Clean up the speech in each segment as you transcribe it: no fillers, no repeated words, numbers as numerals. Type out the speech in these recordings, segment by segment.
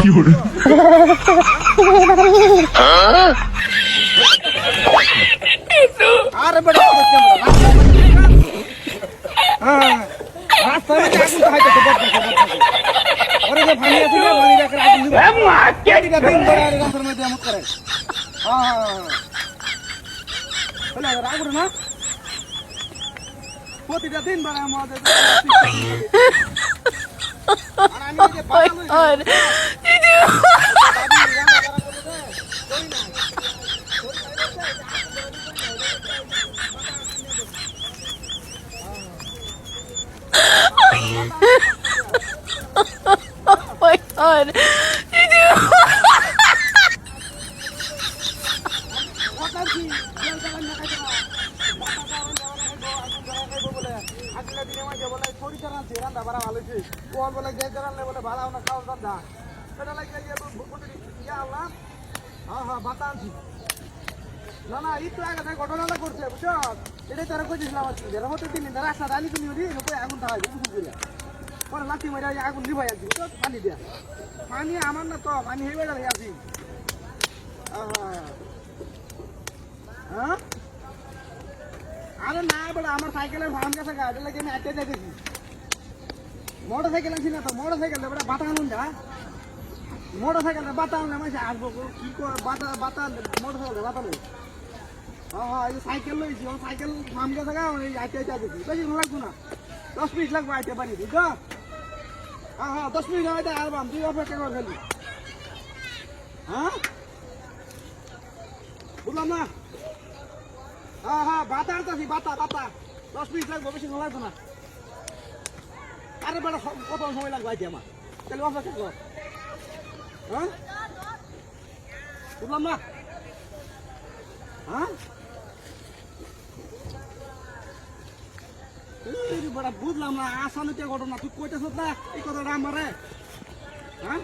有人。আরে বেটা রাস্তা में आगुन तो हाइते बड़ ओरे जे भानी আছে না ভানি রাখে আগুন দিব এটা দিন ধরে আর রাস্তার মধ্যে আমত করে হ্যাঁ রাগুর না প্রতিটা দিন বারে আমাদের আর আমি যে পাগল Oh my god. না না এই তো আগে ঘটনাটা করছে বুঝছো এটাই তারা কইছিলাম এর মধ্যে দিন রাস্তা ডালি তুমি আগুন থাকাই পরে লাঠি মারি আগুন নিভাই আসছি বুঝছো পানি দিয়া পানি আমার না তো পানি হয়ে গেল আসি হ্যাঁ আরে না বেটা আমার সাইকেলের ভাঙ গেছে গাড়ি লাগে আমি আটকে যাইতেছি মোটর সাইকেল আছি না তো মোটর সাইকেল বেটা বাতা আনুন যা মোটর সাইকেলটা বাতা আনলে আমি আসবো কি করে বাতা মোটর সাইকেল বাতা নেই হ্যাঁ এই সাইকেল লইছি সাইকেল ভাঙ গেছে গা আটকে যাইতেছি বেশি লাগবো না 10 মিনিট লাগবে আইতে পারি বুঝছো হ্যাঁ 10 মিনিট আইতে আসবাম তুই অপেক্ষা কর খালি হ্যাঁ বুঝলাম না হ্যাঁ বাতা আনতেছি বাতা 10 মিনিট লাগবে বেশি লাগবে না আরে বেটা কত সময় লাগবে আইতে আমার তাহলে অপেক্ষা কর হ্যাঁ বুঝলাম না হ্যাঁ বড় বুঝলাম না আসানিতে ঘটনা তুই কইতেছ না এই কথাটা আমারে হ্যাঁ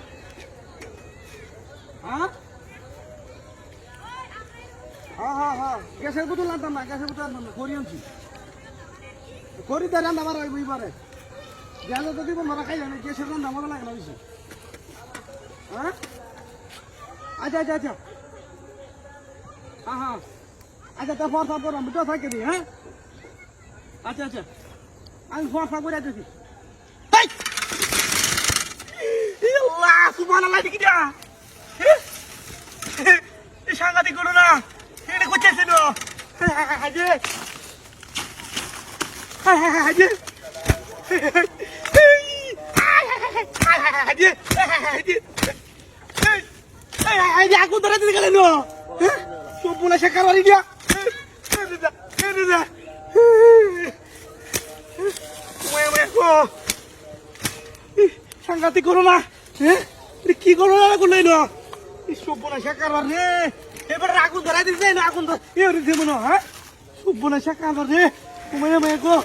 হ্যাঁ হ্যাঁ গ্যাসের বোতল আনতাম না গ্যাসের বোতল আনতাম না করি আনছি করি তো রান্না আমার ওইবারে গ্যাসে তো দিব মারা খাই জানি গ্যাসের রান্না মজা লাগে না বেশি হ্যাঁ আচ্ছা হ্যাঁ আচ্ছা তো ফর্সা করলাম দুটো থাকে দি হ্যাঁ আচ্ছা আমি ফর্সা করে দিছি আল্লাহ সুবহানাল্লাহ দেখি যা এই সাংঘাতিক করো না এটা করতেছে না হাজে হাজে হাজে আগুন ধরে দিতে গেলেন সব বলে শেখার বাড়ি দিয়া সাংঘাতিক করো না কি করো না করলে সব বলে শেখার বাড়ি এবার আগুন ধরাই দিতে না আগুন দিতে মনে হ্যাঁ সব বলে শেখার বাড়ি তোমায় মেয়ে গো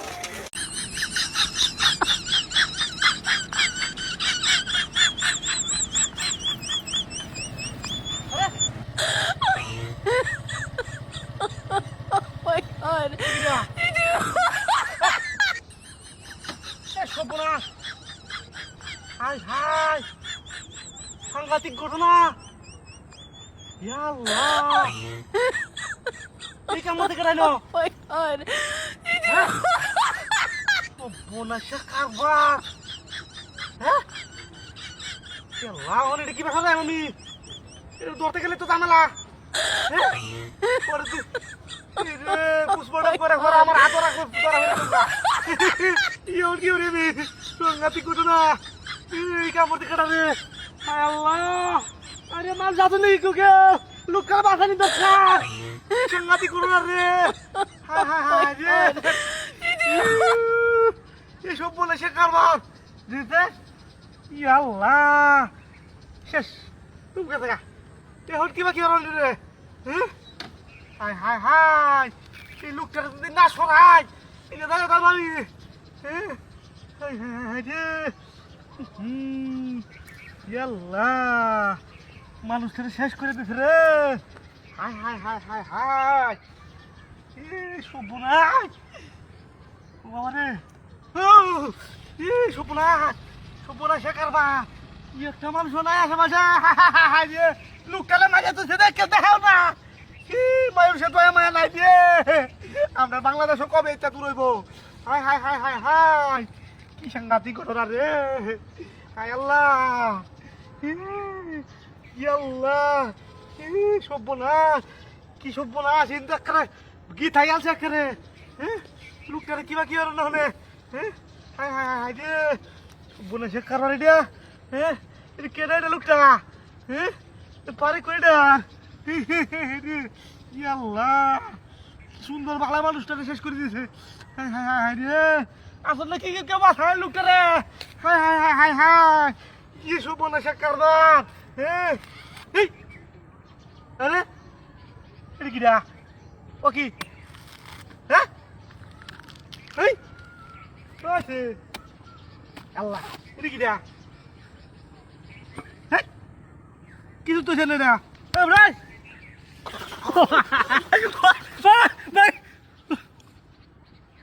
সাংঘাতিক ঘটনা এই কেমন থেকে রাইলো বোনাসা কারবার হ্যাঁ এটা কি ব্যাপার আমি এটা ধরতে গেলে তো জানালা পুষ্পটা করে ঘর আমার হাত রাখবো কি রে সাংঘাতিক ঘটনা এই কামড় থেকে রে আল্লাহ আরে মাল যাতো নেই তোকে লোকাল বাসানি দরকার সাংঘাতিক করোনা রে হায় রে এসব বলে সে কারবার দিতে আল্লাহ শেষ তুমি কে থাকা এখন কিবা কি হল রে হায় এই লোকটা যদি না সরাই এটা দাঁড়া তার বাড়ি মানুষের শেষ করে দিছে রে হায় সর্বনাশ বাবা রে সর্বনাশ কারবা একটা মানুষ নাই আশেপাশে লোকটালে মাঝে তো সেটা কে দেখাও না কি মানুষে তো মায়া নাই দিয়ে আমরা বাংলাদেশও কবে এটা দূর হইব high high high high high কি সাংঘাতিক ঘটনা রে হাই আল্লাহ কি আল্লাহ সর্বনাশ কি সর্বনাশ চিন্তা করে গীত হাই আছে এখানে হ্যাঁ লোকটারে কিবা কি আর না হলে হ্যাঁ হাই হাই হাই রে সর্বনাশের কারণ এটা হ্যাঁ এটা কেডা এটা লোকটা হ্যাঁ পারে কইডা আল্লাহ সুন্দর বাংলা মানুষটাকে শেষ করে দিয়েছে হাই হাই হাই রে আসলে কি কেউ বাঁচায় লোকটা রে high high high high high কি সর্বনাশের কারণ হ্যাঁ আরে এটা কিডা ও কি হ্যাঁ এই আছে আল্লাহ এটা কিডা কিছু তো জানে না ভাই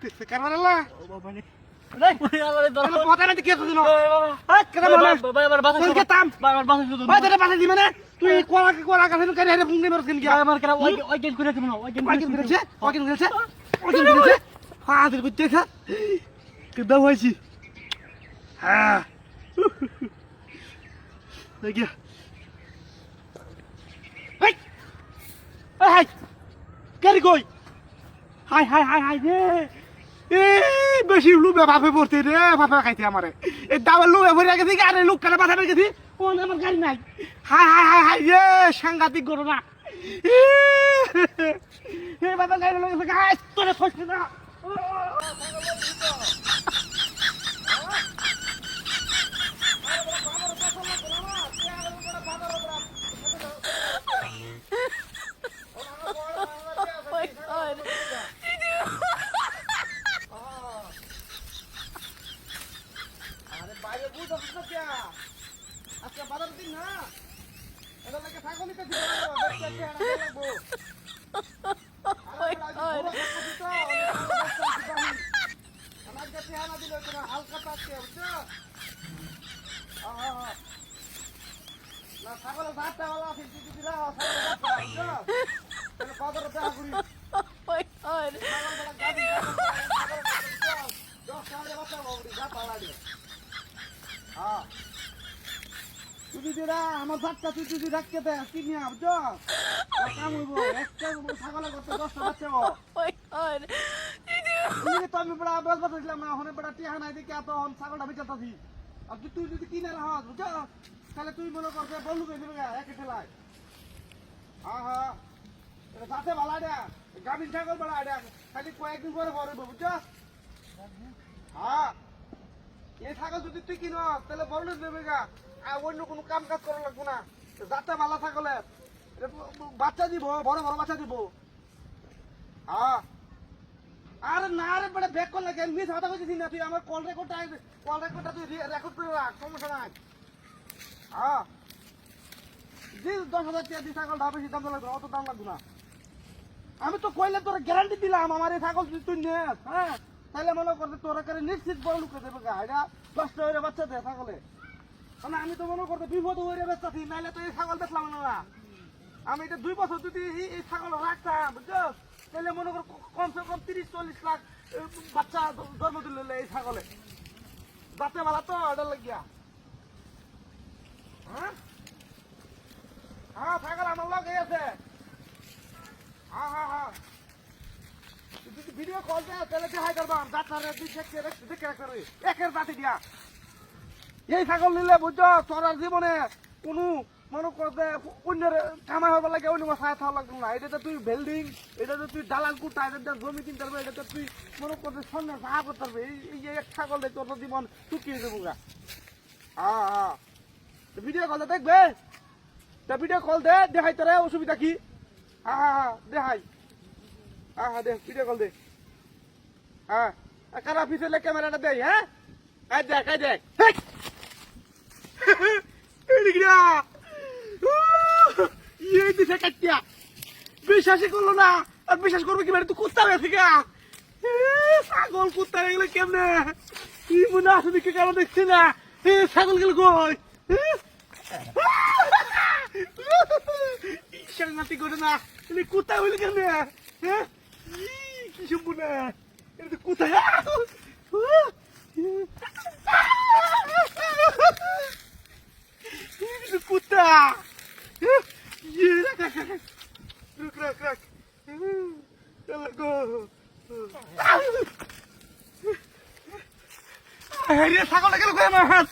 তুই কলা কাছে হয়েছি হ্যাঁ দেখিয়া হাই গাড়ি কই হাই হাই হাই হাই রে এ বেশি লুবে ভাবে পড়তে রে ভাবে খাইতে আমারে এই দাবার লুবে ভরে গেছি আরে লোক কানে বাধা গেছি ও আমার গাড়ি নাই হাই হাই হাই হাই রে সাংঘাতিক ঘটনা এ বাবা গাড়ি লগে গাছ তোরে ফসছে না আচ্ছা বাজার দিন না এটা লাগে ছাগল নিতে দিও আমার কাছে হানা দিল না হালকা পাচ্ছে বুঝছো না ছাগলের ভাতটা ভালো আছে কিছু দিলা ছাগলের ভাতটা বুঝছো তাহলে বাজারে দেখা করি আমার বাচ্চা তুই তুই রাখতে দে কি নিয়ে বুঝছো কাম হইব একটা ছাগলের করতে 10টা বাচ্চা তো আমি বড় বল বলছিলাম না ওখানে বড় টিহা নাই দেখি এত ছাগলটা বেচাতাছি আর তুই যদি কিনে রাখ বুঝছো তাহলে তুই মনে করছে বললু কে দিবে একে ঠেলায় আহা এটা সাথে ভালো এটা গাবিন ছাগল বড় এটা খালি কয়েকদিন পরে বড় হইব বুঝছো হ্যাঁ এই ছাগল যদি তুই কিনো তাহলে বললু দেবে গা অন্য কোনো কাম কাজ করা লাগবো না যাতে ভালো থাকলে বাচ্চা দিব বড় বড় বাচ্চা দিব হ্যাঁ আরে না রে বড় ব্যাক করলে কেন মিস কথা কইছিস না তুই আমার কল রেকর্ডটা তুই রেকর্ড করে রাখ সমস্যা নাই হ্যাঁ যে 10,000 টাকা দিয়ে ছাগল ঢাবে দাম লাগবে অত দাম লাগবে না আমি তো কইলে তোর গ্যারান্টি দিলাম আমার এই ছাগল তুই নেস হ্যাঁ তাহলে মনে করতে তোরা করে নিশ্চিত বড় লোক দেবে গা এটা 10টা হইরে বাচ্চা দে ছাগলে মানে আমি তো মনে করতে বিপদ হইরে বেচতাছি নাইলে তো এই ছাগল বেচলাম না আমি এটা 2 বছর যদি এই ছাগল রাখতাম বুঝছো তাহলে মনে কর কমসে কম 30-40 লাখ বাচ্চা জন্ম দিলে এই ছাগলে যাতে ভালো তো এটা লাগিয়া হ্যাঁ হ্যাঁ ছাগল আমার লগে আছে হ্যাঁ হ্যাঁ হ্যাঁ যদি ভিডিও কল দেয় তাহলে দেখাই করবাম ডাক্তারের দেখে রাখবে একের জাতি দিয়া এই ছাগল নিলে বুঝছো তোর জীবনে কোনো মনে করতে অন্যের কামাই হবার লাগে অন্য ছায়া থাকা লাগবে না এটা তুই বিল্ডিং এটা তুই দালাল কুটা এটা জমি কিনতে পারবে এটা তুই মনে করতে সামনে সাহা করতে পারবে এই যে এক ছাগল দেখ তোর জীবন চুকিয়ে দেবো গা হ্যাঁ হ্যাঁ ভিডিও কল দেখবে তা ভিডিও কল দে দেখাই তোর অসুবিধা কি হ্যাঁ হ্যাঁ হ্যাঁ দেখাই হ্যাঁ হ্যাঁ দে ভিডিও কল দে হ্যাঁ কারা পিছনে ক্যামেরাটা দেয় হ্যাঁ দেখ দেখ বিশ্বাসই করলো না আর বিশ্বাস করবে কি তুই কুত্তা হয়েছে ছাগল কুত্তা হয়ে গেলে কেমনে কি মনে আসবে কি কারণ দেখছি না ছাগল গেল কই শান্তি করে না তুমি কোথায় হইলে কেন হ্যাঁ কি সম্ভব না এটা তো কোথায় কুত্তা রাখ রাখ রাখ গো ছাগলটা গেল কই আমার